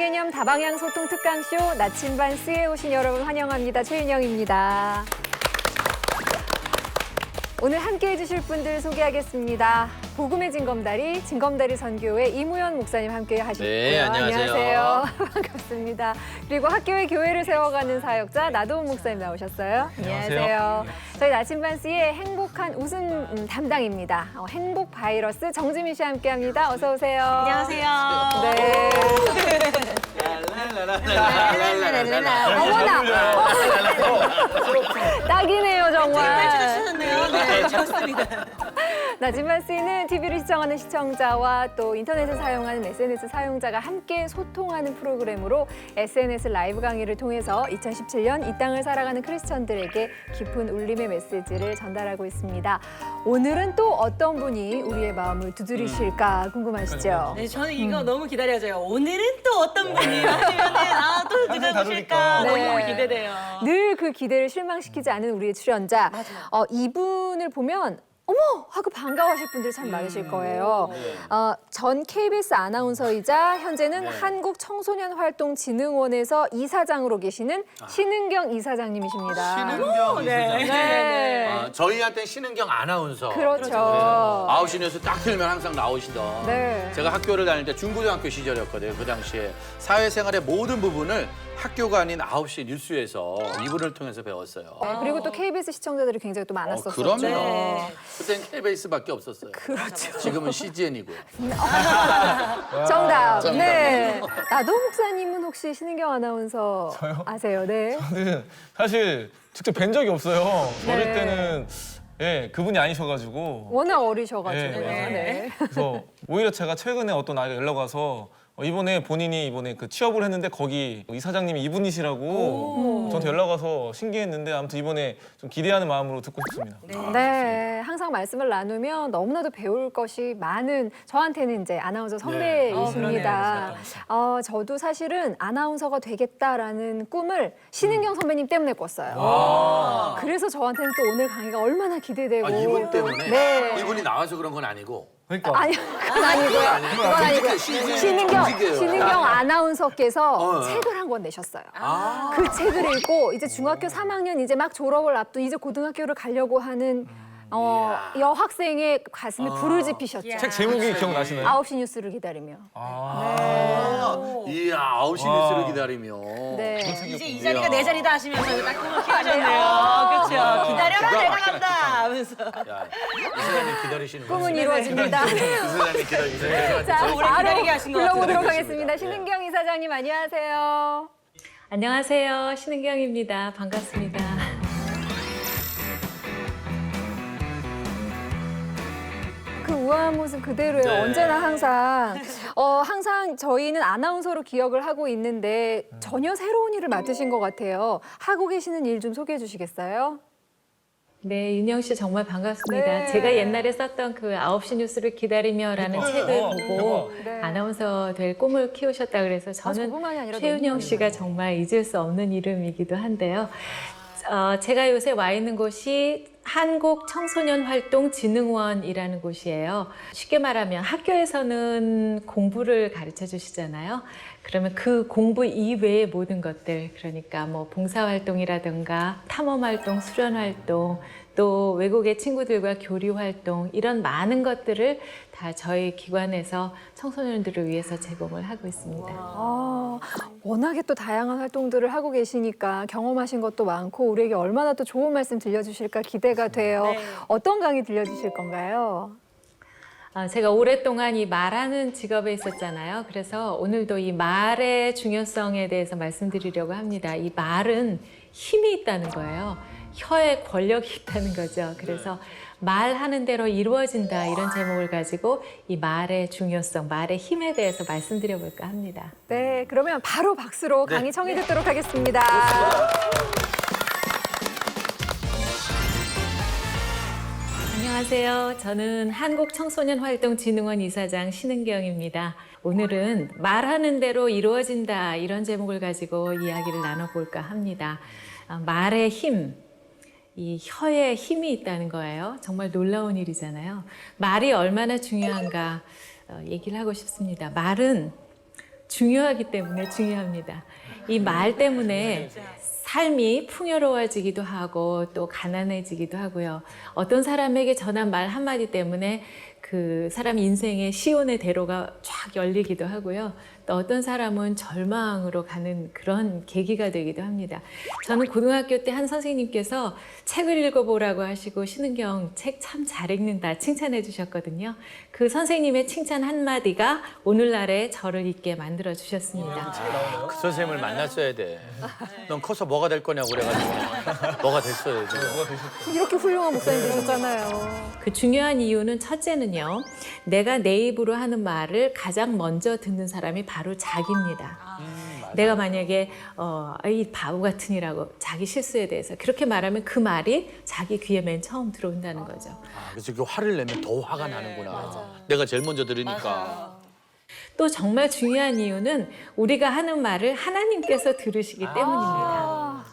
다개념 다방향 소통 특강쇼 나침반 C에 오신 여러분 환영합니다. 최윤영입니다. 오늘 함께해 주실 분들 소개하겠습니다. 복음의 진검다리 선교회 이무현 목사님 함께 하시고요. 네, 안녕하세요. 반갑습니다. 그리고 학교의 교회를 세워가는 사역자 나도훈 목사님 나오셨어요. 안녕하세요. 저희 나침반 C의 행복한 웃음 담당입니다. 행복 바이러스 정지민 씨 함께합니다. 어서 오세요. 안녕하세요. 네. 어머나. 딱이네요 정말. 해주셨네요. 네, 좋습니다. 나침반 C는 TV를 시청하는 시청자와 또 인터넷을 사용하는 SNS 사용자가 함께 소통하는 프로그램으로 SNS 라이브 강의를 통해서 2017년 이 땅을 살아가는 크리스천들에게 깊은 울림의 메시지를 전달하고 있습니다. 오늘은 또 어떤 분이 우리의 마음을 두드리실까 궁금하시죠? 네, 저는 이거 너무 기다려져요. 오늘은 또 어떤 분이 하시면은 또 누가 오실까 네. 너무 기대돼요. 늘 그 기대를 실망시키지 않은 우리의 출연자. 이분을 보면 어머! 하고 반가워하실 분들 참 많으실 거예요. 전 KBS 아나운서이자 현재는 한국청소년활동진흥원에서 이사장으로 계시는 신은경 이사장님이십니다. 신은경 이사장. 네. 저희한테는 신은경 아나운서. 그렇죠. 9시 뉴스 딱 틀면 항상 나오시던. 네. 제가 학교를 다닐 때 중고등학교 시절이었거든요. 그 당시에 사회생활의 모든 부분을 학교가 아닌 9시 뉴스에서 이분을 통해서 배웠어요. 네, 그리고 또 KBS 시청자들이 굉장히 또 많았었죠. 그럼요. 네. 그땐 KBS밖에 없었어요. 그렇죠. 지금은 CGN이고요. 정답. 네. 나도 목사님은 혹시 신은경 아나운서 저요? 아세요? 네. 저는 사실 직접 뵌 적이 없어요. 네. 어릴 때는 그분이 아니셔가지고 워낙 어리셔가지고. 네, 네. 그래서 오히려 제가 최근에 어떤 아이가 연락 와서 이번에 본인이 그 취업을 했는데 거기 이사장님이 이분이시라고 저한테 연락 와서 신기했는데 아무튼 이번에 좀 기대하는 마음으로 듣고 싶습니다. 네, 항상 말씀을 나누면 너무나도 배울 것이 많은 저한테는 이제 아나운서 선배이십니다. 저도 사실은 아나운서가 되겠다라는 꿈을 신은경 선배님 때문에 꿨어요. 그래서 저한테는 또 오늘 강의가 얼마나 기대되고. 이분 때문에? 네. 이분이 나와서 그런 건 아니고. 그러니까 아니, 그건 아니고요. 그건 아니고요. 신은경 아나운서께서 책을 한 권 내셨어요. 그 책을 읽고 이제 중학교 3학년 이제 막 졸업을 앞둔 이제 고등학교를 가려고 하는 여학생의 가슴에 불을 지피셨죠. 책 제목이 기억나시나요? 9시 뉴스를 기다리며. 이야, 9시 뉴스를 기다리며. 네. 이제 이 자리가 내 자리다 하시면서 딱 꿈을 키우셨네요. 그렇죠. 기다려라 내가 간다 하면서. 야, 이사장님 기다리시는 꿈은 거지? 이루어집니다. 이사장님 기다리세요. 자, 오래 바로 기다리게 하신 것 불러보도록 같아요. 하겠습니다. 신은경 이사장님 안녕하세요. 안녕하세요. 신은경입니다. 반갑습니다. 그 우아한 모습 그대로예요. 네. 언제나 항상 저희는 아나운서로 기억을 하고 있는데 전혀 새로운 일을 맡으신 것 같아요. 하고 계시는 일 좀 소개해 주시겠어요? 네, 윤영 씨 정말 반갑습니다. 네. 제가 옛날에 썼던 그 9시 뉴스를 기다리며라는 책을 보고 네. 아나운서 될 꿈을 키우셨다 그래서 저는 저뿐만이 아니라 최윤영 너무 씨가 정말 잊을 수 없는 이름이기도 한데요. 제가 요새 와 있는 곳이 한국청소년활동진흥원이라는 곳이에요. 쉽게 말하면 학교에서는 공부를 가르쳐 주시잖아요. 그러면 그 공부 이외의 모든 것들, 그러니까 뭐 봉사활동이라든가 탐험활동, 수련활동, 또 외국의 친구들과 교류활동 이런 많은 것들을 다 저희 기관에서 청소년들을 위해서 제공을 하고 있습니다. 워낙에 또 다양한 활동들을 하고 계시니까 경험하신 것도 많고 우리에게 얼마나 또 좋은 말씀 들려주실까 기대가 돼요. 네. 어떤 강의 들려주실 건가요? 제가 오랫동안 이 말하는 직업에 있었잖아요. 그래서 오늘도 이 말의 중요성에 대해서 말씀드리려고 합니다. 이 말은 힘이 있다는 거예요. 혀에 권력이 있다는 거죠. 그래서 말하는 대로 이루어진다 이런 제목을 가지고 이 말의 중요성, 말의 힘에 대해서 말씀드려볼까 합니다. 네, 그러면 바로 박수로 강의 청해 듣도록 하겠습니다. 안녕하세요. 저는 한국청소년활동진흥원 이사장 신은경입니다. 오늘은 말하는 대로 이루어진다 이런 제목을 가지고 이야기를 나눠볼까 합니다. 말의 힘, 이 혀에 힘이 있다는 거예요. 정말 놀라운 일이잖아요. 말이 얼마나 중요한가 얘기를 하고 싶습니다. 말은 중요하기 때문에 중요합니다. 이 말 때문에 삶이 풍요로워지기도 하고 또 가난해지기도 하고요. 어떤 사람에게 전한 말 한마디 때문에 그 사람 인생의 시온의 대로가 쫙 열리기도 하고요. 또 어떤 사람은 절망으로 가는 그런 계기가 되기도 합니다. 저는 고등학교 때 한 선생님께서 책을 읽어보라고 하시고 신은경 책 참 잘 읽는다 칭찬해 주셨거든요. 그 선생님의 칭찬 한마디가 오늘날의 저를 있게 만들어 주셨습니다. 그 선생님을 만났어야 돼. 넌 커서 뭐가 될 거냐고 그래가지고 뭐가 됐어요 지금. 이렇게 훌륭한 목사님 되셨잖아요. 그 중요한 이유는 첫째는요. 내가 내 입으로 하는 말을 가장 먼저 듣는 사람이 바로 자기입니다. 내가 만약에 이 바보 같으니라고 자기 실수에 대해서 그렇게 말하면 그 말이 자기 귀에 맨 처음 들어온다는 거죠. 아, 그래서 그 화를 내면 더 화가 나는구나. 내가 제일 먼저 들으니까. 또 정말 중요한 이유는 우리가 하는 말을 하나님께서 들으시기 때문입니다.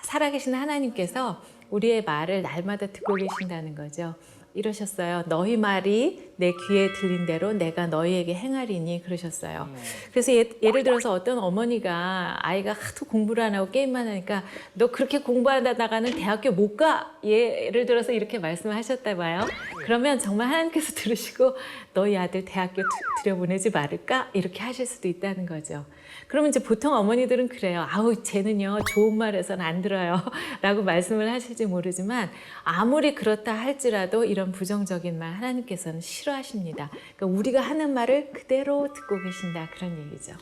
살아계신 하나님께서 우리의 말을 날마다 듣고 계신다는 거죠. 이러셨어요. 너희 말이 내 귀에 들린 대로 내가 너희에게 행하리니 그러셨어요. 그래서 예를 들어서 어떤 어머니가 아이가 하도 공부를 안 하고 게임만 하니까 너 그렇게 공부하다가는 대학교 못 가. 예를 들어서 이렇게 말씀하셨다 봐요. 그러면 정말 하나님께서 들으시고 너희 아들 대학교 들여보내지 말을까? 이렇게 하실 수도 있다는 거죠. 그러면 이제 보통 어머니들은 그래요. 아우 쟤는요 좋은 말해서는 안 들어요 라고 말씀을 하실지 모르지만 아무리 그렇다 할지라도 이런 부정적인 말 하나님께서는 싫어하십니다. 그러니까 우리가 하는 말을 그대로 듣고 계신다 그런 얘기죠.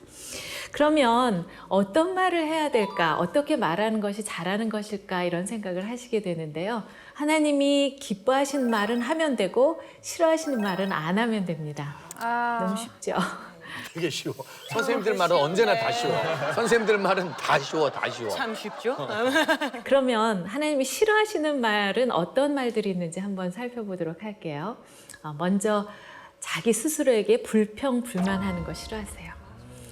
그러면 어떤 말을 해야 될까? 어떻게 말하는 것이 잘하는 것일까? 이런 생각을 하시게 되는데요. 하나님이 기뻐하시는 말은 하면 되고 싫어하시는 말은 안 하면 됩니다. 너무 쉽죠? 되게 쉬워. 선생님들 말은 언제나 다 쉬워. 선생님들 말은 다 쉬워, 다 쉬워. 참 쉽죠? 그러면 하나님이 싫어하시는 말은 어떤 말들이 있는지 한번 살펴보도록 할게요. 먼저 자기 스스로에게 불평, 불만하는 거 싫어하세요.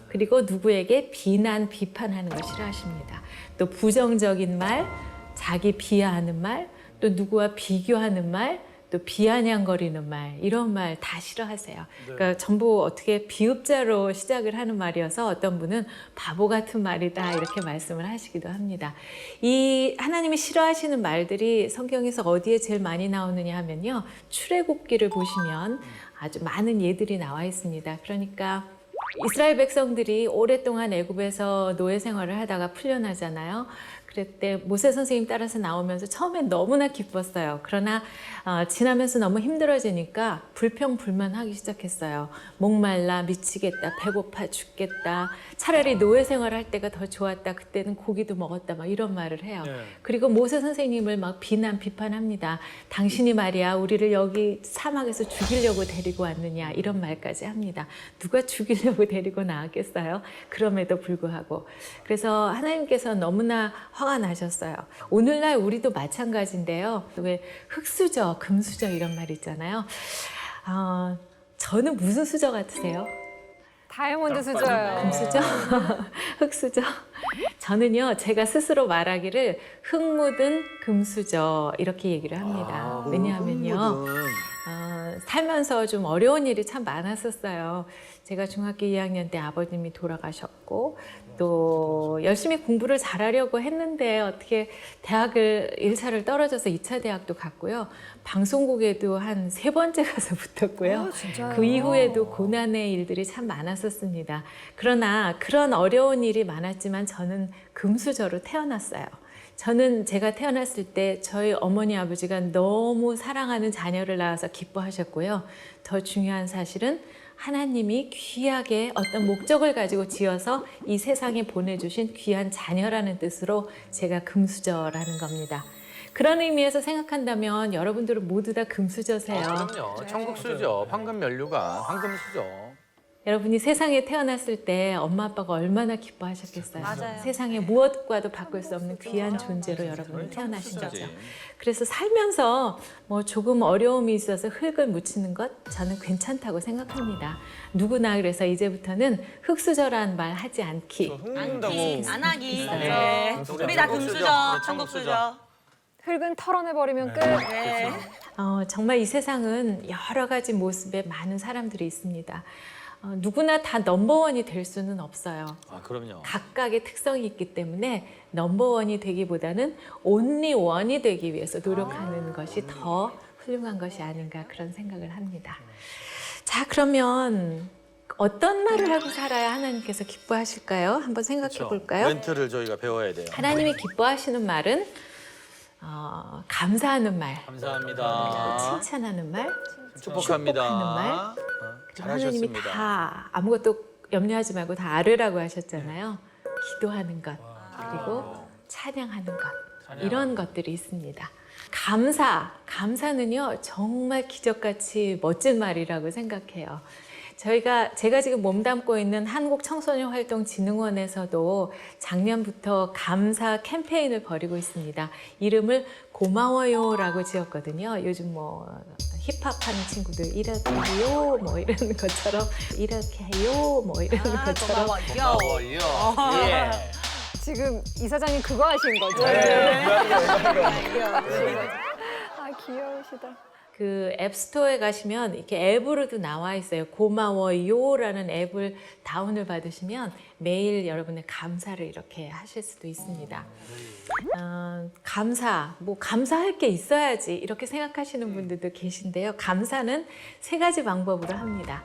그리고 누구에게 비난, 비판하는 거 싫어하십니다. 또 부정적인 말, 자기 비하하는 말, 또 누구와 비교하는 말, 또 비아냥거리는 말, 이런 말 다 싫어하세요. 그러니까 전부 어떻게 비읍자로 시작을 하는 말이어서 어떤 분은 바보 같은 말이다 이렇게 말씀을 하시기도 합니다. 이 하나님이 싫어하시는 말들이 성경에서 어디에 제일 많이 나오느냐 하면요. 출애굽기를 보시면 아주 많은 예들이 나와 있습니다. 그러니까 이스라엘 백성들이 오랫동안 애굽에서 노예 생활을 하다가 풀려나잖아요. 그때 모세 선생님 따라서 나오면서 처음엔 너무나 기뻤어요. 그러나 지나면서 너무 힘들어지니까 불평불만하기 시작했어요. 목말라 미치겠다, 배고파 죽겠다. 차라리 노예 생활할 때가 더 좋았다. 그때는 고기도 먹었다. 막 이런 말을 해요. 그리고 모세 선생님을 막 비난 비판합니다. 당신이 말이야 우리를 여기 사막에서 죽이려고 데리고 왔느냐 이런 말까지 합니다. 누가 죽이려고 데리고 나왔겠어요? 그럼에도 불구하고. 그래서 하나님께서 너무나 화가 나셨어요. 오늘날 우리도 마찬가지인데요. 왜 흙수저, 금수저 이런 말 있잖아요. 저는 무슨 수저 같으세요? 다이아몬드 수저요. 금수저? 흙수저? 저는요, 제가 스스로 말하기를 흙 묻은 금수저 이렇게 얘기를 합니다. 왜냐하면요, 살면서 좀 어려운 일이 참 많았었어요. 제가 중학교 2학년 때 아버님이 돌아가셨고 또 열심히 공부를 잘하려고 했는데 어떻게 대학을 1차를 떨어져서 2차 대학도 갔고요. 방송국에도 한 3번째 가서 붙었고요. 그 이후에도 고난의 일들이 참 많았었습니다. 그러나 그런 어려운 일이 많았지만 저는 금수저로 태어났어요. 저는 제가 태어났을 때 저희 어머니 아버지가 너무 사랑하는 자녀를 낳아서 기뻐하셨고요. 더 중요한 사실은 하나님이 귀하게 어떤 목적을 가지고 지어서 이 세상에 보내주신 귀한 자녀라는 뜻으로 제가 금수저라는 겁니다. 그런 의미에서 생각한다면 여러분들은 모두 다 금수저세요. 그럼요. 천국수저, 황금면류관, 황금수저. 여러분이 세상에 태어났을 때 엄마 아빠가 얼마나 기뻐하셨겠어요. 맞아요. 세상에 무엇과도 바꿀 수 없는 귀한 존재로 여러분이 태어나신 거죠. 그래서 살면서 뭐 조금 어려움이 있어서 흙을 묻히는 것 저는 괜찮다고 생각합니다. 누구나 그래서 이제부터는 흙수저라는 말 하지 않기. 흙는다고 안 하기. 네. 우리 다 금수저, 천국수저. 흙은 털어내버리면 끝. 네. 정말 이 세상은 여러 가지 모습의 많은 사람들이 있습니다. 누구나 다 넘버원이 될 수는 없어요. 아, 그럼요. 각각의 특성이 있기 때문에 넘버원이 되기보다는 온리원이 되기 위해서 노력하는 것이 더 훌륭한 것이 아닌가 그런 생각을 합니다. 자, 그러면 어떤 말을 하고 살아야 하나님께서 기뻐하실까요? 한번 생각해 볼까요? 멘트를 저희가 배워야 돼요. 하나님이 기뻐하시는 말은 감사하는 말, 감사합니다. 칭찬하는 말, 축복합니다. 축복하는 말. 하나님이 잘하셨습니다. 다 아무것도 염려하지 말고 다 아뢰라고 하셨잖아요. 기도하는 것, 그리고 찬양하는 것, 이런 것들이 있습니다. 감사는요 정말 기적같이 멋진 말이라고 생각해요. 제가 지금 몸담고 있는 한국청소년활동진흥원에서도 작년부터 감사 캠페인을 벌이고 있습니다. 이름을 고마워요라고 지었거든요. 요즘 뭐 힙합하는 친구들 이렇게 해요 뭐 이러는 것처럼 이렇게 해요 뭐 이러는 것처럼 고마워요. 예. 지금 이사장님 그거 하신 거죠? 아, 귀여우시다. 그 앱스토어에 가시면 이렇게 앱으로도 나와 있어요. 고마워요라는 앱을 다운을 받으시면 매일 여러분의 감사를 이렇게 하실 수도 있습니다. 감사할 게 있어야지 이렇게 생각하시는 분들도 계신데요. 감사는 세 가지 방법으로 합니다.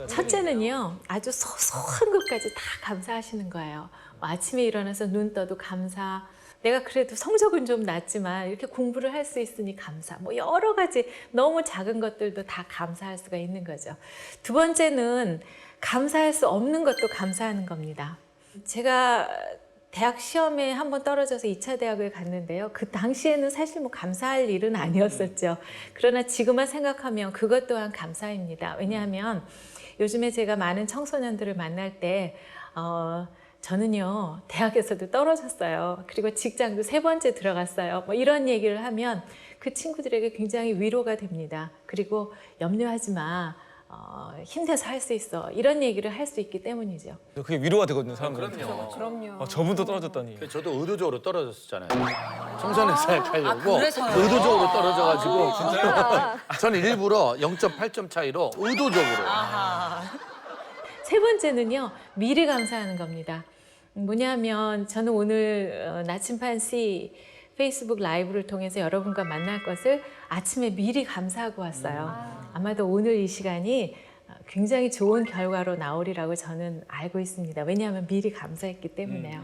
첫째는요, 아주 소소한 것까지 다 감사하시는 거예요. 아침에 일어나서 눈 떠도 감사. 내가 그래도 성적은 좀 낮지만 이렇게 공부를 할 수 있으니 감사. 뭐 여러 가지 너무 작은 것들도 다 감사할 수가 있는 거죠. 두 번째는 감사할 수 없는 것도 감사하는 겁니다. 제가 대학 시험에 한번 떨어져서 2차 대학을 갔는데요. 그 당시에는 사실 뭐 감사할 일은 아니었었죠. 그러나 지금만 생각하면 그것 또한 감사입니다. 왜냐하면 요즘에 제가 많은 청소년들을 만날 때 저는요 대학에서도 떨어졌어요. 그리고 직장도 3번째 들어갔어요. 뭐 이런 얘기를 하면 그 친구들에게 굉장히 위로가 됩니다. 그리고 염려하지 마, 힘내서 할 수 있어, 이런 얘기를 할 수 있기 때문이죠. 그게 위로가 되거든요, 사람들한테. 그럼요. 저분도 떨어졌다니. 저도 의도적으로 떨어졌었잖아요. 청소년 사역하려고 그래서요? 의도적으로 떨어져가지고 저는 일부러 0.8점 차이로 의도적으로. 세 번째는요, 미리 감사하는 겁니다. 뭐냐면 저는 오늘 나침반 C 페이스북 라이브를 통해서 여러분과 만날 것을 아침에 미리 감사하고 왔어요. 아마도 오늘 이 시간이 굉장히 좋은 결과로 나오리라고 저는 알고 있습니다. 왜냐하면 미리 감사했기 때문에요.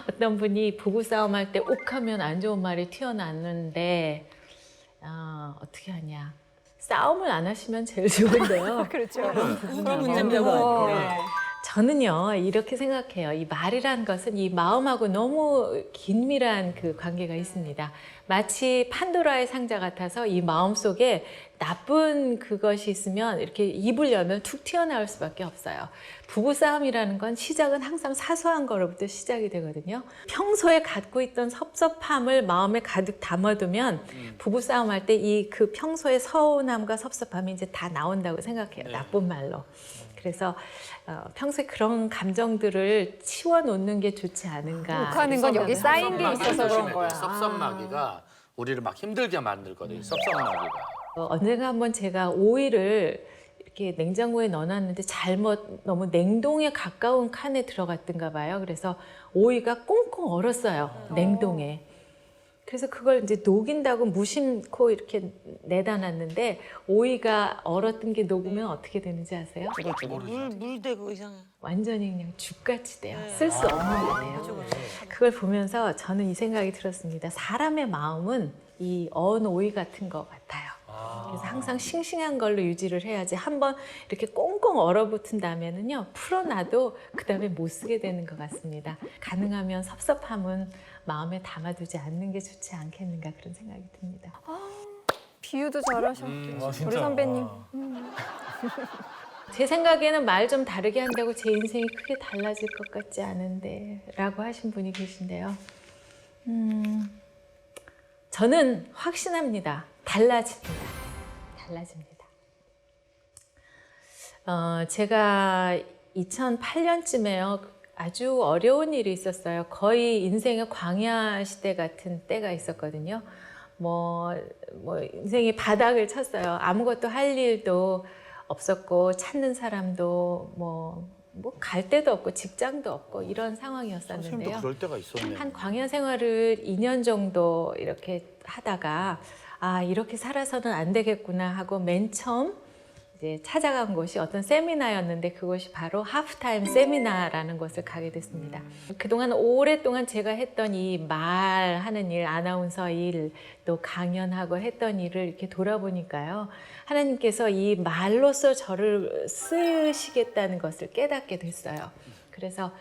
어떤 분이 부부싸움 할 때 욱하면 안 좋은 말이 튀어나왔는데 어떻게 하냐. 싸움을 안 하시면 제일 좋은데요. 그렇죠. 그게 문제입니다. 저는요 이렇게 생각해요. 이 말이란 것은 이 마음하고 너무 긴밀한 그 관계가 있습니다. 마치 판도라의 상자 같아서 이 마음 속에 나쁜 그것이 있으면 이렇게 입을 열면 툭 튀어나올 수밖에 없어요. 부부싸움이라는 건 시작은 항상 사소한 거로부터 시작이 되거든요. 평소에 갖고 있던 섭섭함을 마음에 가득 담아두면 부부싸움 할 때 이 그 평소의 서운함과 섭섭함이 이제 다 나온다고 생각해요. 나쁜 말로. 그래서 평소에 그런 감정들을 치워놓는 게 좋지 않은가. 욱하는 건 여기 쌓인 게 있어서 그런 거야. 섭섭마귀가 우리를 막 힘들게 만들거든요. 섭섭마귀가. 언젠가 한번 제가 오이를 이렇게 냉장고에 넣어놨는데 잘못 너무 냉동에 가까운 칸에 들어갔던가 봐요. 그래서 오이가 꽁꽁 얼었어요. 냉동에. 그래서 그걸 이제 녹인다고 무심코 이렇게 내다 놨는데 오이가 얼었던 게 녹으면 어떻게 되는지 아세요? 물 대고 이상해. 완전히 그냥 죽같이 돼요. 쓸 수 없는 게 돼요. 그걸 보면서 저는 이 생각이 들었습니다. 사람의 마음은 이 언 오이 같은 것 같아요. 그래서 항상 싱싱한 걸로 유지를 해야지 한번 이렇게 꽁꽁 얼어붙은다면은요 풀어놔도 그 다음에 못 쓰게 되는 것 같습니다. 가능하면 섭섭함은 마음에 담아두지 않는 게 좋지 않겠는가 그런 생각이 듭니다. 비유도 잘하셔. 진짜. 우리 선배님. 제 생각에는 말 좀 다르게 한다고 제 인생이 크게 달라질 것 같지 않은데 라고 하신 분이 계신데요. 저는 확신합니다. 달라집니다. 제가 2008년쯤에요. 아주 어려운 일이 있었어요. 거의 인생의 광야 시대 같은 때가 있었거든요. 인생이 바닥을 쳤어요. 아무것도 할 일도 없었고 찾는 사람도 뭐 갈 데도 없고 직장도 없고 이런 선생님도 상황이었었는데요. 그럴 때가 있었네요. 한 광야 생활을 2년 정도 이렇게 하다가 아 이렇게 살아서는 안 되겠구나 하고 맨 처음 이제 찾아간 곳이 어떤 세미나였는데 그것이 바로 하프타임 세미나라는 곳을 가게 됐습니다. 그동안 오랫동안 제가 했던 이 말하는 일, 아나운서 일, 또 강연하고 했던 일을 이렇게 돌아보니까요. 하나님께서 이 말로써 저를 쓰시겠다는 것을 깨닫게 됐어요. 그래서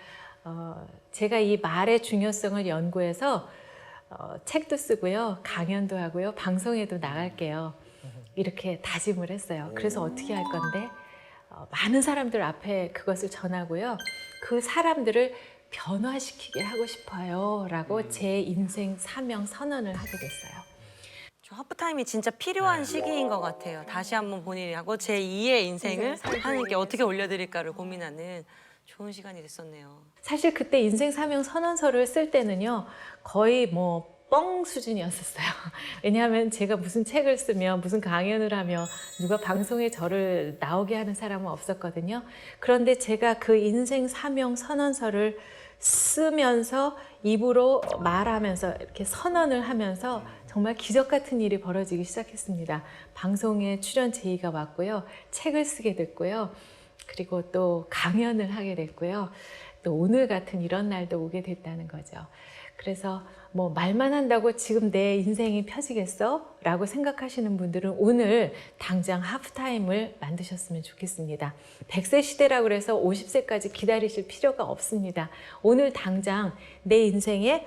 제가 이 말의 중요성을 연구해서 책도 쓰고요, 강연도 하고요, 방송에도 나갈게요. 이렇게 다짐을 했어요. 그래서 어떻게 할 건데 많은 사람들 앞에 그것을 전하고요. 그 사람들을 변화시키게 하고 싶어요. 라고 제 인생 사명 선언을 하게 됐어요. 저 하프타임이 진짜 필요한 시기인 것 같아요. 다시 한번 본인이 하고 제 2의 인생을 하나님께 어떻게 올려드릴까를 고민하는 좋은 시간이 됐었네요. 사실 그때 인생 사명 선언서를 쓸 때는요. 거의 뭐 뻥 수준이었었어요. 왜냐하면 제가 무슨 책을 쓰며 무슨 강연을 하며 누가 방송에 저를 나오게 하는 사람은 없었거든요. 그런데 제가 그 인생 사명 선언서를 쓰면서 입으로 말하면서 이렇게 선언을 하면서 정말 기적 같은 일이 벌어지기 시작했습니다. 방송에 출연 제의가 왔고요. 책을 쓰게 됐고요. 그리고 또 강연을 하게 됐고요. 또 오늘 같은 이런 날도 오게 됐다는 거죠. 그래서 뭐 말만 한다고 지금 내 인생이 펴지겠어? 라고 생각하시는 분들은 오늘 당장 하프타임을 만드셨으면 좋겠습니다. 100세 시대라고 해서 50세까지 기다리실 필요가 없습니다. 오늘 당장 내 인생의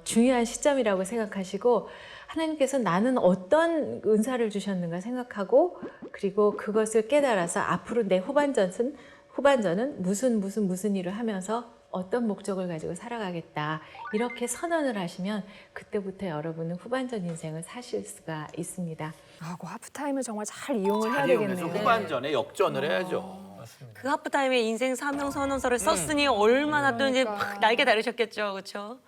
중요한 시점이라고 생각하시고 하나님께서 나는 어떤 은사를 주셨는가 생각하고 그리고 그것을 깨달아서 앞으로 내 후반전은 무슨 일을 하면서 어떤 목적을 가지고 살아가겠다 이렇게 선언을 하시면 그때부터 여러분은 후반전 인생을 사실 수가 있습니다. 아, 그 하프타임을 정말 잘 이용을 해야 잘 이용해서 되겠네요. 후반전에 역전을 해야죠. 그 하프타임에 인생 사명 선언서를 썼으니 얼마나 또 이제 막 날개 다르셨겠죠, 그렇죠?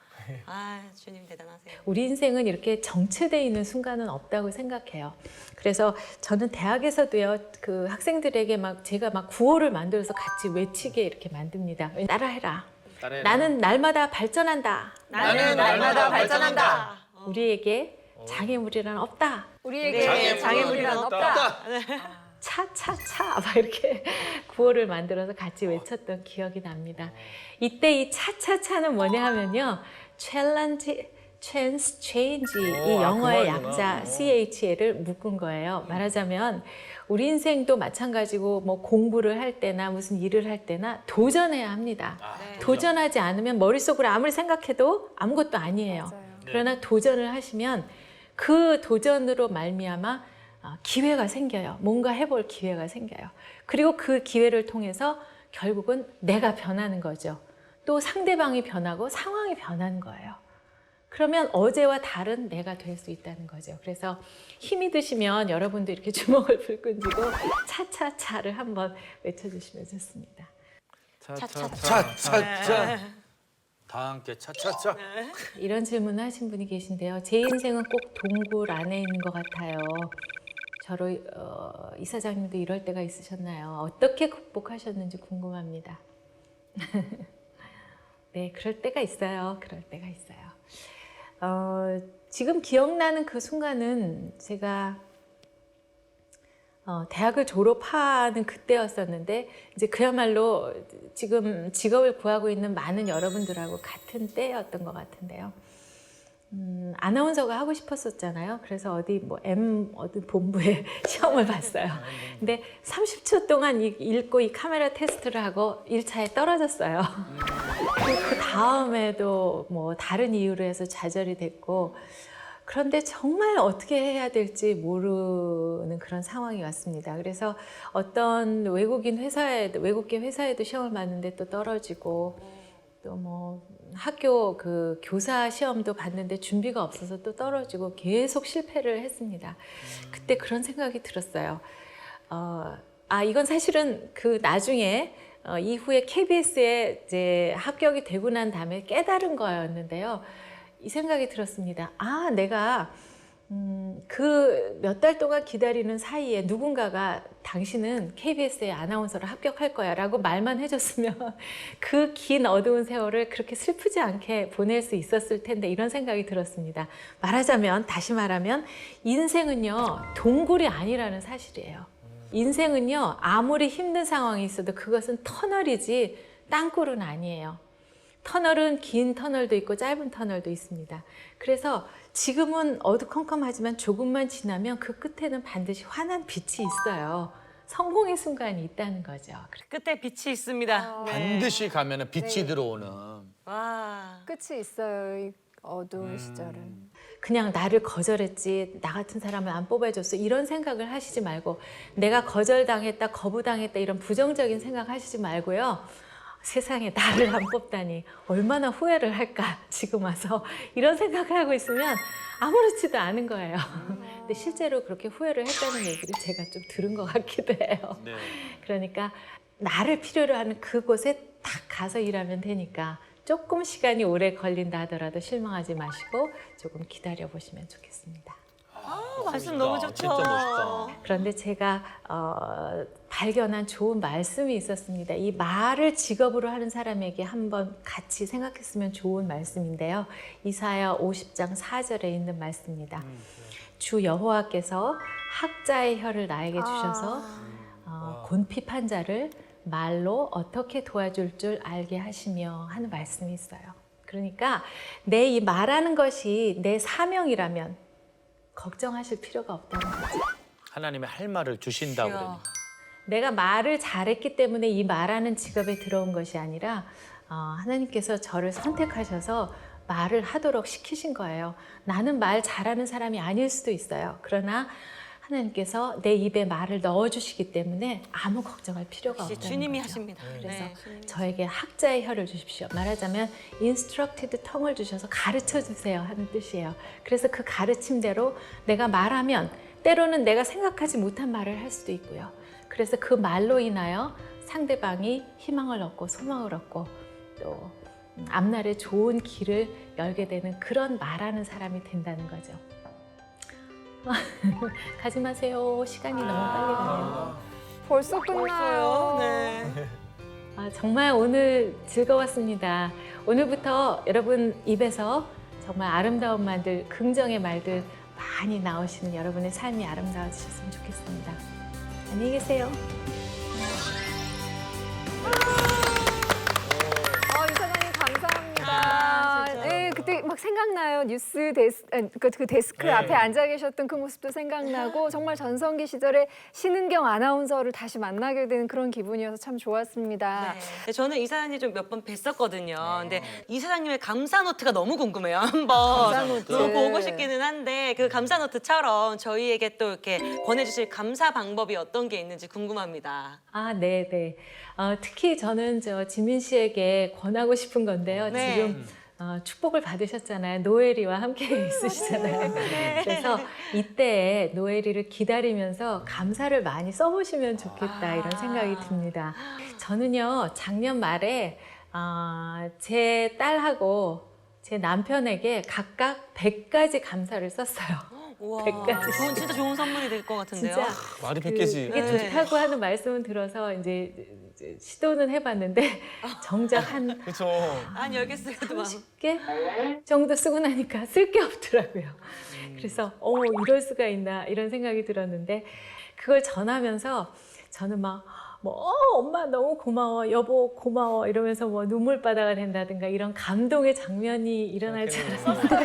아, 주님 대단하세요. 우리 인생은 이렇게 정체되어 있는 순간은 없다고 생각해요. 그래서 저는 대학에서도요, 그 학생들에게 제가 구호를 만들어서 같이 외치게 이렇게 만듭니다. 따라해라. 나는 날마다 발전한다. 나는 날마다 발전한다. 우리에게 장애물이란 없다. 우리에게 장애물이란 없다. 차차차 막 이렇게 구호를 만들어서 같이 외쳤던 기억이 납니다. 이때 이 차차차는 뭐냐 하면요. challenge, chance, change 이 영어의 약자 CHL을 묶은 거예요. 말하자면 우리 인생도 마찬가지고 뭐 공부를 할 때나 무슨 일을 할 때나 도전해야 합니다. 도전하지 않으면 머릿속으로 아무리 생각해도 아무것도 아니에요. 맞아요. 그러나 도전을 하시면 그 도전으로 말미암아 기회가 생겨요. 뭔가 해볼 기회가 생겨요. 그리고 그 기회를 통해서 결국은 내가 변하는 거죠. 또 상대방이 변하고 상황이 변하는 거예요. 그러면 어제와 다른 내가 될 수 있다는 거죠. 그래서 힘이 드시면 여러분도 이렇게 주먹을 불끈 쥐고 차차차를 한번 외쳐주시면 좋습니다. 차차차. 다 함께 차차차. 이런 질문을 하신 분이 계신데요. 제 인생은 꼭 동굴 안에 있는 것 같아요. 저로 이사장님도 이럴 때가 있으셨나요? 어떻게 극복하셨는지 궁금합니다. 네, 그럴 때가 있어요. 그럴 때가 있어요. 지금 기억나는 그 순간은 제가 대학을 졸업하는 그때였었는데 이제 그야말로 지금 직업을 구하고 있는 많은 여러분들하고 같은 때였던 것 같은데요. 아나운서가 하고 싶었었잖아요. 그래서 어디 본부에 시험을 봤어요. 근데 30초 동안 읽고 이 카메라 테스트를 하고 1차에 떨어졌어요. 그 다음에도 뭐 다른 이유로 해서 좌절이 됐고 그런데 정말 어떻게 해야 될지 모르는 그런 상황이 왔습니다. 그래서 어떤 외국계 회사에도 시험을 봤는데 또 떨어지고 또 뭐 학교 그 교사 시험도 봤는데 준비가 없어서 또 떨어지고 계속 실패를 했습니다. 그때 그런 생각이 들었어요. 이건 사실은 그 나중에 이후에 KBS에 이제 합격이 되고 난 다음에 깨달은 거였는데요. 이 생각이 들었습니다. 내가 그 몇 달 동안 기다리는 사이에 누군가가 당신은 KBS의 아나운서로 합격할 거야 라고 말만 해줬으면 그 긴 어두운 세월을 그렇게 슬프지 않게 보낼 수 있었을 텐데 이런 생각이 들었습니다. 다시 말하면 인생은요 동굴이 아니라는 사실이에요. 인생은요 아무리 힘든 상황이 있어도 그것은 터널이지 땅굴은 아니에요. 터널은 긴 터널도 있고 짧은 터널도 있습니다. 그래서 지금은 어두컴컴하지만 조금만 지나면 그 끝에는 반드시 환한 빛이 있어요. 성공의 순간이 있다는 거죠. 끝에 빛이 있습니다. 네. 반드시 가면은 빛이 들어오는. 와. 끝이 있어요. 이 어두운 시절은. 그냥 나를 거절했지, 나 같은 사람을 안 뽑아줬어 이런 생각을 하시지 말고 내가 거절당했다, 거부당했다 이런 부정적인 생각 하시지 말고요. 세상에 나를 안 뽑다니 얼마나 후회를 할까 지금 와서 이런 생각을 하고 있으면 아무렇지도 않은 거예요. 근데 실제로 그렇게 후회를 했다는 얘기를 제가 좀 들은 것 같기도 해요. 네. 그러니까 나를 필요로 하는 그곳에 딱 가서 일하면 되니까 조금 시간이 오래 걸린다 하더라도 실망하지 마시고 조금 기다려 보시면 좋겠습니다. 말씀 너무 좋죠. 진짜 멋있다. 그런데 제가 발견한 좋은 말씀이 있었습니다. 이 말을 직업으로 하는 사람에게 한번 같이 생각했으면 좋은 말씀인데요. 이사야 50장 4절에 있는 말씀입니다. 주 여호와께서 학자의 혀를 나에게 주셔서 곤핍한 자를 말로 어떻게 도와줄 줄 알게 하시며 하는 말씀이 있어요. 그러니까 내 이 말하는 것이 내 사명이라면 걱정하실 필요가 없다는 거죠. 하나님의 할 말을 주신다고 이야. 그러니까. 내가 말을 잘했기 때문에 이 말하는 직업에 들어온 것이 아니라 하나님께서 저를 선택하셔서 말을 하도록 시키신 거예요. 나는 말 잘하는 사람이 아닐 수도 있어요. 그러나 하나님께서 내 입에 말을 넣어주시기 때문에 아무 걱정할 필요가 역시 없다는 주님이 거죠. 하십니다. 그래서 네, 주님이. 저에게 학자의 혀를 주십시오. 말하자면 instructed tongue을 주셔서 가르쳐 주세요 하는 뜻이에요. 그래서 그 가르침대로 내가 말하면 때로는 내가 생각하지 못한 말을 할 수도 있고요. 그래서 그 말로 인하여 상대방이 희망을 얻고 소망을 얻고 또 앞날에 좋은 길을 열게 되는 그런 말하는 사람이 된다는 거죠. 가지 마세요. 시간이 너무 빨리 가네요. 벌써 끝나요. 네. 정말 오늘 즐거웠습니다. 오늘부터 여러분 입에서 정말 아름다운 말들, 긍정의 말들 많이 나오시는 여러분의 삶이 아름다워지셨으면 좋겠습니다. 안녕히 계세요. 이사장님 감사합니다. 아, 진짜. 네, 그때 막 생각나요. 뉴스 그 데스크 앞에 앉아 계셨던 그 모습도 생각나고 정말 전성기 시절에 신은경 아나운서를 다시 만나게 되는 그런 기분이어서 참 좋았습니다. 네. 저는 이 사장님 좀 몇 번 뵀었거든요. 근데 이 사장님의 감사 노트가 너무 궁금해요. 한번 감사 노트. 너무 보고 싶기는 한데 그 감사 노트처럼 저희에게 또 이렇게 권해주실 감사 방법이 어떤 게 있는지 궁금합니다. 네. 특히 저는 지민 씨에게 권하고 싶은 건데요. 네. 지금 축복을 받으셨잖아요. 노엘이와 함께 있으시잖아요. 그래서 이때 노엘이를 기다리면서 감사를 많이 써보시면 좋겠다 이런 생각이 듭니다. 저는요 작년 말에 제 딸하고 제 남편에게 각각 100가지 감사를 썼어요. 우와, 100가지. 그건 진짜 좋은 선물이 될 것 같은데요. 진짜 말이 100개지. 그게 네. 좋다고 하는 말씀은 들어서 이제 시도는 해봤는데 정작 한 그렇죠. 한 10개 쓰고도 막. 10개 정도 쓰고 나니까 쓸 게 없더라고요. 그래서 이럴 수가 있나 이런 생각이 들었는데 그걸 전하면서 저는 막 엄마 너무 고마워, 여보 고마워 이러면서 눈물바다가 된다든가 이런 감동의 장면이 일어날 줄 알았는데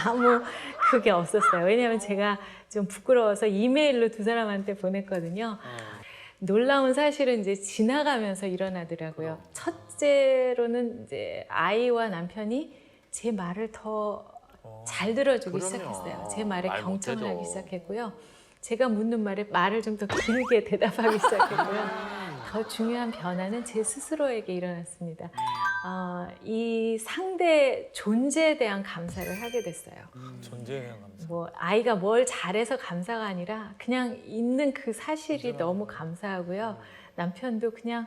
아무 그게 없었어요. 왜냐하면 제가 좀 부끄러워서 이메일로 두 사람한테 보냈거든요. 놀라운 사실은 이제 지나가면서 일어나더라고요. 첫째로는 이제 아이와 남편이 제 말을 더 잘 들어주기 그럼요. 시작했어요. 제 말에 말 경청을 못해도. 하기 시작했고요. 제가 묻는 말에 말을 좀 더 길게 대답하기 시작했고요. 더 중요한 변화는 제 스스로에게 일어났습니다. 이 상대 존재에 대한 감사를 하게 됐어요. 존재에 대한 감사. 아이가 뭘 잘해서 감사가 아니라 그냥 있는 그 사실이 너무 감사하고요. 남편도 그냥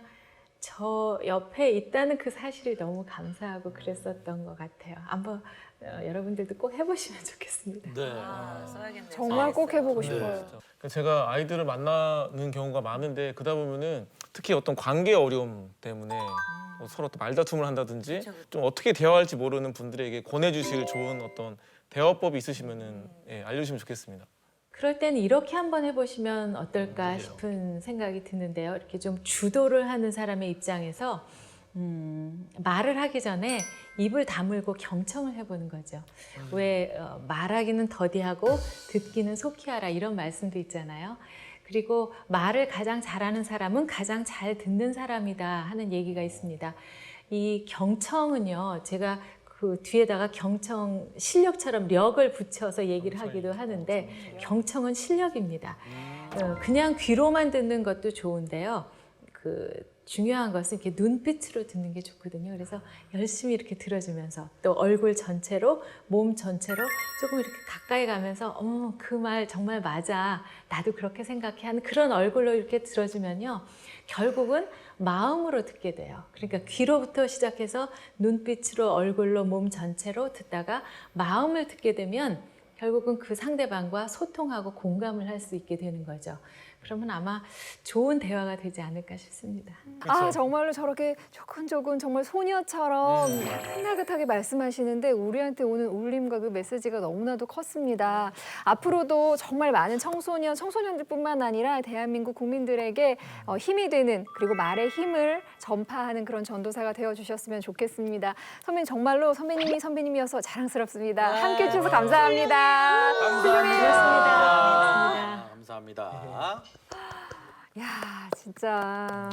저 옆에 있다는 그 사실이 너무 감사하고 그랬었던 것 같아요. 한번 여러분들도 꼭 해보시면 좋겠습니다. 네. 써야겠네요. 정말 꼭 해보고 싶어요. 그러니까 제가 아이들을 만나는 경우가 많은데 그러다 보면은 특히 어떤 관계 어려움 때문에 뭐 서로 또 말다툼을 한다든지 좀 어떻게 대화할지 모르는 분들에게 권해주실 좋은 어떤 대화법이 있으시면은 예, 알려주시면 좋겠습니다. 그럴 때는 이렇게 한번 해보시면 어떨까 싶은 생각이 드는데요. 이렇게 좀 주도를 하는 사람의 입장에서 말을 하기 전에 입을 다물고 경청을 해보는 거죠. 왜 말하기는 더디하고 듣기는 속히 하라 이런 말씀도 있잖아요. 그리고 말을 가장 잘하는 사람은 가장 잘 듣는 사람이다 하는 얘기가 있습니다. 이 경청은요, 제가 그 뒤에다가 경청 실력처럼 력을 붙여서 얘기를 하기도 하는데 경청은 실력입니다. 그냥 귀로만 듣는 것도 좋은데요. 중요한 것은 이렇게 눈빛으로 듣는 게 좋거든요. 그래서 열심히 이렇게 들어주면서 또 얼굴 전체로, 몸 전체로 조금 이렇게 가까이 가면서 그 말 정말 맞아. 나도 그렇게 생각해 하는 그런 얼굴로 이렇게 들어주면요. 결국은 마음으로 듣게 돼요. 그러니까 귀로부터 시작해서 눈빛으로, 얼굴로, 몸 전체로 듣다가 마음을 듣게 되면 결국은 그 상대방과 소통하고 공감을 할 수 있게 되는 거죠. 그러면 아마 좋은 대화가 되지 않을까 싶습니다. 아, 정말로 저렇게 조근조근 정말 소녀처럼 나긋나긋하게 말씀하시는데 우리한테 오는 울림과 그 메시지가 너무나도 컸습니다. 앞으로도 정말 많은 청소년들뿐만 아니라 대한민국 국민들에게 힘이 되는 그리고 말의 힘을 전파하는 그런 전도사가 되어주셨으면 좋겠습니다. 선배님 정말로 선배님이 선배님이어서 자랑스럽습니다. 함께해 주셔서 감사합니다. 감사합니다. 감사합니다. 야, 진짜.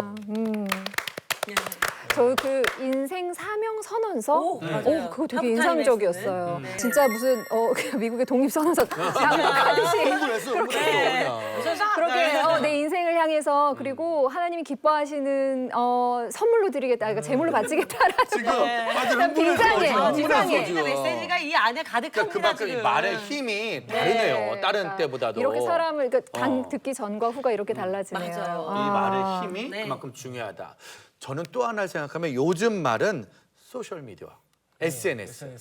저 그 인생 사명 선언서, 맞아요. 그거 되게 하프타임 인상적이었어요. 진짜 무슨 미국의 독립 선언서 장악하듯이 그렇게 내 인생을 향해서 그리고 하나님이 기뻐하시는 선물로 드리겠다, 그러니까 제물로 바치겠다라는 지금 아주 비장해, 비장해. 지금. 메시지가 이 안에 가득합니다. 그만큼 이 지금. 말의 힘이 다르네요. 다른 때보다도. 이렇게 사람을 그러니까 듣기 전과 후가 이렇게 달라지네요. 맞아요. 이 말의 힘이 네. 그만큼 중요하다. 저는 또 하나를 생각하면 요즘 말은 소셜 미디어, SNS.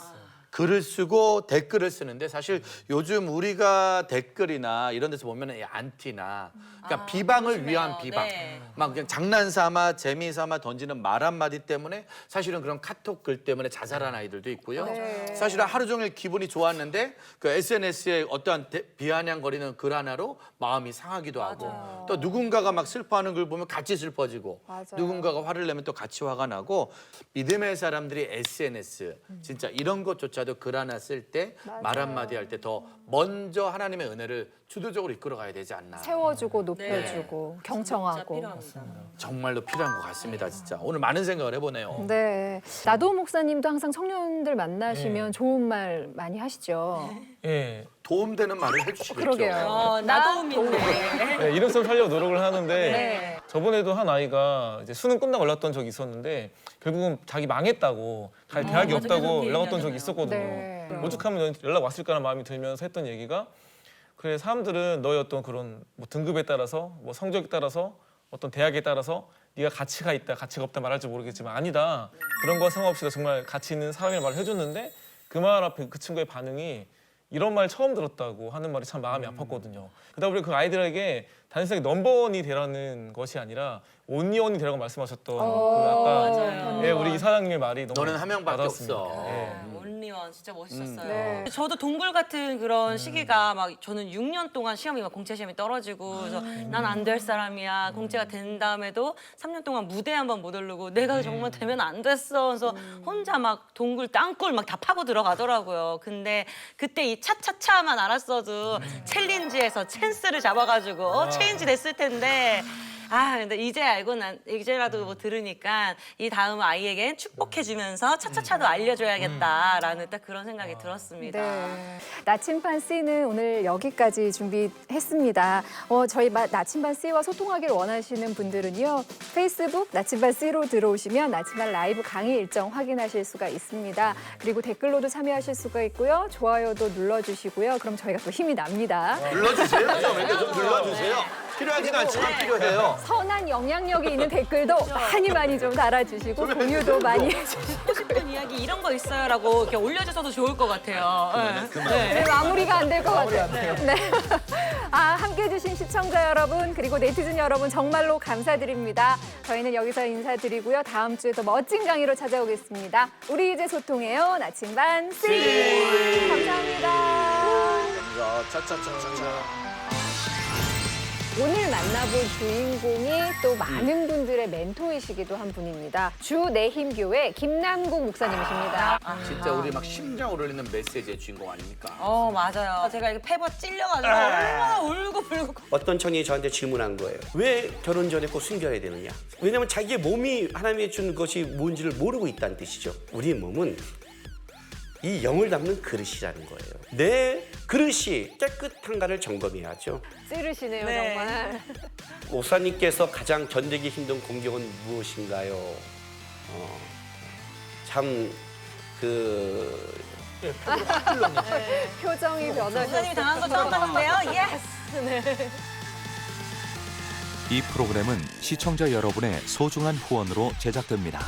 글을 쓰고 댓글을 쓰는데 사실 요즘 우리가 댓글이나 이런 데서 보면 이 안티나 그러니까 비방을 위한 비방 네. 막 그냥 장난삼아 재미삼아 던지는 말 한마디 때문에 사실은 그런 카톡 글 때문에 자살한 아이들도 있고요. 네. 사실은 하루 종일 기분이 좋았는데 그 SNS에 어떠한 비아냥거리는 글 하나로 마음이 상하기도 하고 또 누군가가 막 슬퍼하는 글 보면 같이 슬퍼지고 맞아요. 누군가가 화를 내면 또 같이 화가 나고 믿음의 사람들이 SNS 진짜 이런 것조차도 글 하나 쓸 때 말 한마디 할 때 더 먼저 하나님의 은혜를 주도적으로 이끌어가야 되지 않나. 세워주고 높여주고 경청하고. 진짜 필요합니다. 정말로 필요한 것 같습니다. 진짜 오늘 많은 생각을 해보네요. 네, 나도 목사님도 항상 청년들 만나시면 좋은 말 많이 하시죠. 예, 도움되는 말을 해주시겠죠. 그러게요. 나도움인데. 네, 이름써 살려고 노력을 하는데 네. 저번에도 한 아이가 이제 수능 끝나고 연락 온 적이 있었는데 결국은 자기 망했다고 자기 대학이 맞아, 없다고 그런 연락 왔던 얘기 적이 있었거든요. 네. 오죽하면 연락 왔을까라는 마음이 들면서 했던 얘기가 그래 사람들은 너의 어떤 그런 뭐 등급에 따라서 뭐 성적에 따라서 어떤 대학에 따라서 네가 가치가 있다 가치가 없다 말할지 모르겠지만 아니다 그런 거 상관없이 정말 가치 있는 사람의 말을 해줬는데 그 말 앞에 그 친구의 반응이 이런 말 처음 들었다고 하는 말이 참 마음이 아팠거든요. 그러다 보니 그 아이들에게 단순하게 넘버원이 되라는 것이 아니라 온리원이 되라고 말씀하셨던 그 아까 맞아요. 예, 우리 이사장님의 말이 너무 너는 한 명밖에 와닿았습니다. 없어. 예. 온리원 진짜 멋있었어요. 네. 저도 동굴 같은 그런 시기가 막 저는 6년 동안 시험이 막 공채 시험이 떨어지고 그래서 난 안 될 사람이야. 공채가 된 다음에도 3년 동안 무대 한 번 못 오르고 내가 정말 되면 안 됐어. 그래서 혼자 막 동굴 땅굴 막 다 파고 들어가더라고요. 근데 그때 이 차차차만 알았어도 챌린지에서 찬스를 잡아가지고 체인지 됐을 텐데. 근데 이제 알고 이제라도 뭐 들으니까 이 다음 아이에겐 축복해주면서 차차차도 알려줘야겠다라는 딱 그런 생각이 들었습니다. 네. 나침반 C는 오늘 여기까지 준비했습니다. 저희 나침반 C와 소통하기를 원하시는 분들은요. 페이스북 나침반 C로 들어오시면 나침반 라이브 강의 일정 확인하실 수가 있습니다. 그리고 댓글로도 참여하실 수가 있고요. 좋아요도 눌러주시고요. 그럼 저희가 또 힘이 납니다. 눌러주세요. 좀 이렇게 좀 눌러주세요. 필요하진 않지만 필요해요. 선한 영향력이 있는 댓글도 많이 좀 달아주시고 공유도 많이 해주시고. 하고 싶은 이야기 이런 거 있어요라고 이렇게 올려주셔도 좋을 것 같아요. 네. 네, 마무리가 안 될 것 같아요. 네. 아, 함께해 주신 시청자 여러분 그리고 네티즌 여러분 정말로 감사드립니다. 저희는 여기서 인사드리고요. 다음 주에 더 멋진 강의로 찾아오겠습니다. 우리 이제 소통해요. 나침반 씨. 감사합니다. 차차차차차. 오늘 만나볼 주인공이 또 많은 분들의 멘토이시기도 한 분입니다. 주내힘교회 김남국 목사님이십니다. 진짜 우리 막 심장 울리는 메시지의 주인공 아닙니까? 맞아요. 제가 이렇게 패버 찔려가지고 얼마나 울고 불고. 어떤 청년이 저한테 질문한 거예요. 왜 결혼 전에 꼭 숨겨야 되느냐? 왜냐하면 자기의 몸이 하나님이 준 것이 뭔지를 모르고 있다는 뜻이죠. 우리의 몸은 이 영을 담는 그릇이라는 거예요. 내 그릇이 깨끗한가를 점검해야죠. 찌르시네요, 네. 정말. 목사님께서 가장 견디기 힘든 공격은 무엇인가요? 표정이 목사님이 변하셨어요. 당한 거 처음 봤는데요. 예스. 이 프로그램은 시청자 여러분의 소중한 후원으로 제작됩니다.